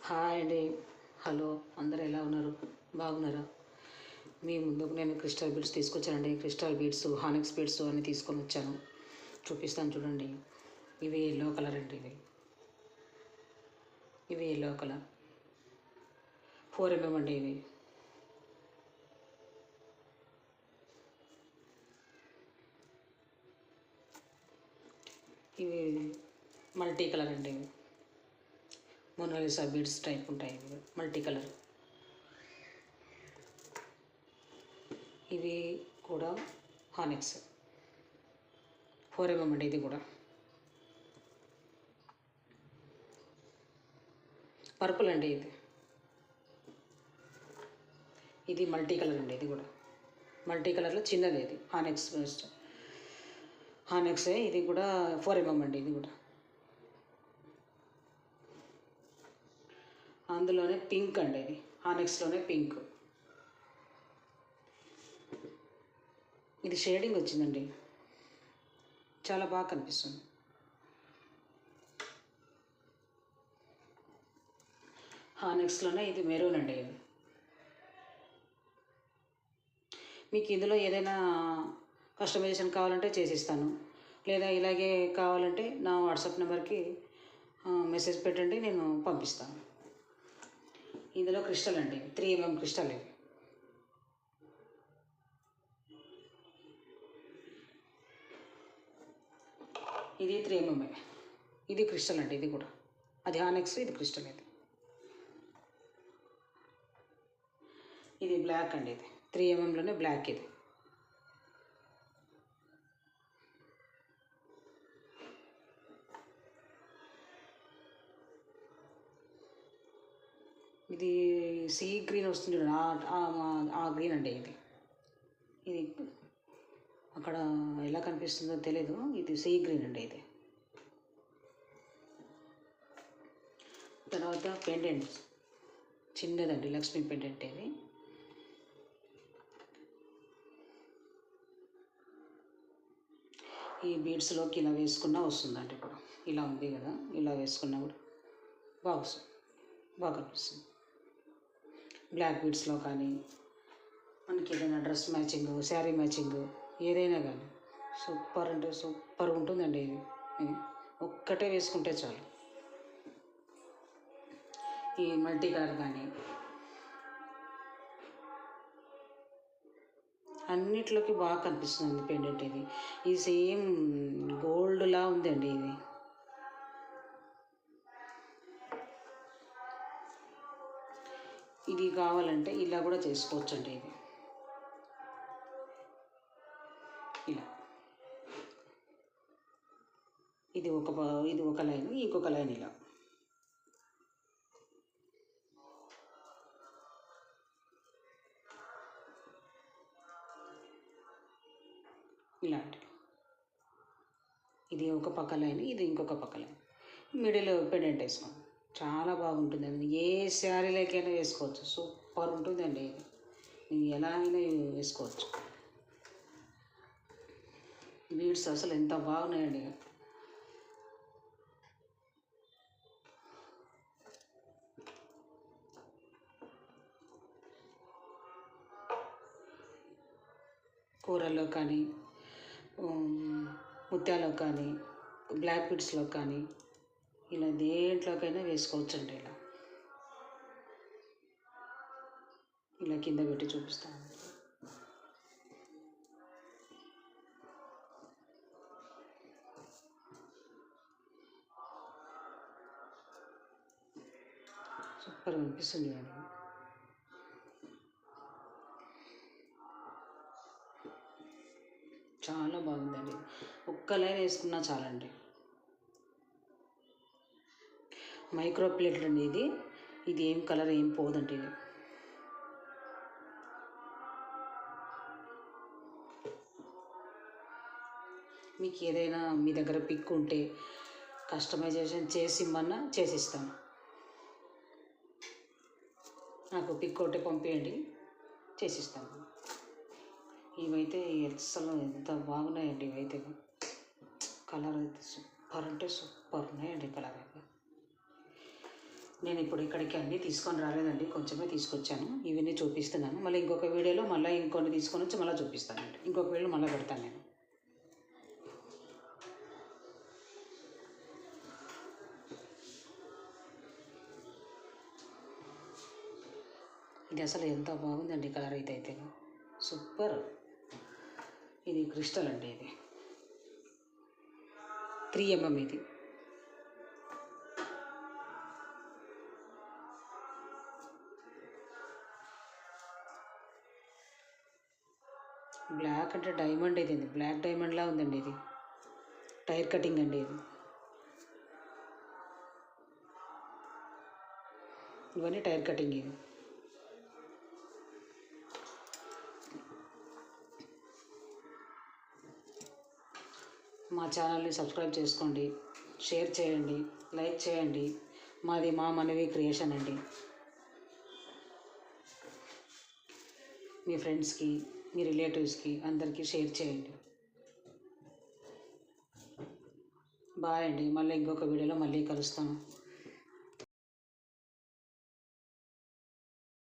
Hi అండి. Hello, అందరూ ఎలా ఉన్నారు? బాగున్నారా? మీ ముందుకు నేను క్రిస్టల్ బీడ్స్ తీసుకొచ్చానండి. క్రిస్టల్ బీడ్స్, హానిక్స్ బీడ్స్ అన్నీ తీసుకొని వచ్చాను. చూపిస్తాను చూడండి. ఇవి ఎల్లో కలర్ అండి. ఇవి ఎల్లో కలర్ 4mm అండి. ఇవి మల్టీ కలర్ అండి. మొనాలిసా బీడ్స్ టైప్ ఉంటాయి. ఇవి మల్టీ కలర్. ఇవి కూడా హానిక్స్ 4mm అండి. ఇది కూడా పర్పుల్ అండి. ఇది మల్టీ కలర్ అండి. ఇది కూడా మల్టీ కలర్లో చిన్నది. ఇది హానిక్స్ బెస్ట్ హానిక్సే. ఇది కూడా 4mm అండి. ఇది కూడా అందులోనే పింక్ అండి. ఇది హానిక్స్లోనే పింక్. ఇది షేడింగ్ వచ్చిందండి, చాలా బాగా కనిపిస్తుంది. హానిక్స్లోనే ఇది మెరూన్ అండి. ఇది మీకు ఇందులో ఏదైనా కస్టమైజేషన్ కావాలంటే చేసిస్తాను, లేదా ఇలాగే కావాలంటే నా వాట్సాప్ నెంబర్కి మెసేజ్ పెట్టండి, నేను పంపిస్తాను. ఇందులో క్రిస్టల్ అండి, 3mm క్రిస్టల్. ఇది 3mm. ఇది క్రిస్టల్ అండి. ఇది కూడా అది హానిక్స్, ఇది క్రిస్టల్. ఇది బ్లాక్ అండి. ఇది 3mmలోనే బ్లాక్. ఇది సీ గ్రీన్ వస్తుంది, ఆ గ్రీన్ అండి. ఇది అక్కడ ఎలా కనిపిస్తుందో తెలీదు. ఇది సీ గ్రీన్ అండి. ఇది తర్వాత పెండెంట్ చిన్నదండి, లక్ష్మీ పెండెంట్. ఇది ఈ బీడ్స్లోకి ఇలా వేసుకున్నా వస్తుందండి. ఇప్పుడు ఇలా ఉంది కదా, ఇలా వేసుకున్నా కూడా బాగా వస్తుంది, బాగా కనిపిస్తుంది. బ్లాక్ బీడ్స్లో కానీ మనకి ఏదైనా డ్రెస్ మ్యాచింగ్, శారీ మ్యాచింగ్ ఏదైనా కానీ సూపర్ అంటే సూపర్ ఉంటుందండి. ఇది ఒక్కటే వేసుకుంటే చాలు. ఈ మల్టీ కలర్ కానీ అన్నిట్లోకి బాగా కనిపిస్తుంది పెండెంట్. ఇది సేమ్ గోల్డ్లా ఉందండి. ఇది కావాలంటే ఇలా కూడా చేసుకోవచ్చండి. ఇలా ఇది ఒక లైన్, ఇంకొక లైన్ ఇలా. ఇలాంటి ఇది ఒక పక్క లైన్, ఇది ఇంకొక పక్క లైన్, మిడిల్ పెండెంట్ వేసుకోండి. చాలా బాగుంటుందండి. ఏ శారీలకైనా వేసుకోవచ్చు, సూపర్ ఉంటుందండి. ఇది ఎలా అయినా వేసుకోవచ్చు. బీడ్స్ అసలు ఎంత బాగున్నాయండి. కూరల్లో కానీ, ముత్యాల్లో కానీ, బ్లాక్ బీడ్స్లో కానీ, ఇలా దేంట్లోకైనా వేసుకోవచ్చండి. ఇలా కింద పెట్టి చూపిస్తాను. సూపర్ అనిపిస్తుంది అండి. చాలా బాగుందండి. ఒక్క లైన్ వేసుకున్నా చాలండి. మైక్రో ప్లేట్ అండి. ఇది ఏం కలర్ ఏం పోదండి. ఇది మీకు ఏదైనా మీ దగ్గర పిక్ ఉంటే కస్టమైజేషన్ చేసి ఇమ్మన్నా చేసిస్తాను. నాకు పిక్ ఒకటి పంపించండి, చేసిస్తాను. ఇవైతే అసలు ఎంత బాగున్నాయండి. ఇవైతే కలర్ అయితే సూపర్ అంటే సూపర్ ఉన్నాయండి. కలర్ అయితే నేను ఇప్పుడు ఇక్కడికి అన్నీ తీసుకొని రాలేదండి, కొంచెమే తీసుకొచ్చాను. ఇవన్నీ చూపిస్తున్నాను. మళ్ళీ ఇంకొక వీడియోలో మళ్ళీ ఇంకొన్ని తీసుకొని వచ్చి మళ్ళీ చూపిస్తానండి. ఇంకొక వీడియో మళ్ళీ పెడతాను నేను. ఇది అసలు ఎంత బాగుందండి కలర్ అయితే సూపర్. ఇది క్రిస్టల్ అండి, ఇది 3mm ఇది. బ్లాక్ అంటే డైమండ్, ఇది బ్లాక్ డైమండ్లా ఉందండి. ఇది టైర్ కటింగ్ అండి. ఇది ఇవన్నీ టైర్ కటింగ్. ఇది మా ఛానల్ని సబ్స్క్రైబ్ చేసుకోండి, షేర్ చేయండి, లైక్ చేయండి. మాది మా మనవి క్రియేషన్ అండి. మీ ఫ్రెండ్స్కి, మీ రిలేటివ్స్కి అందరికీ షేర్ చేయండి. బాయ్ అండి. మళ్ళీ ఇంకొక వీడియోలో మళ్ళీ కలుస్తాను.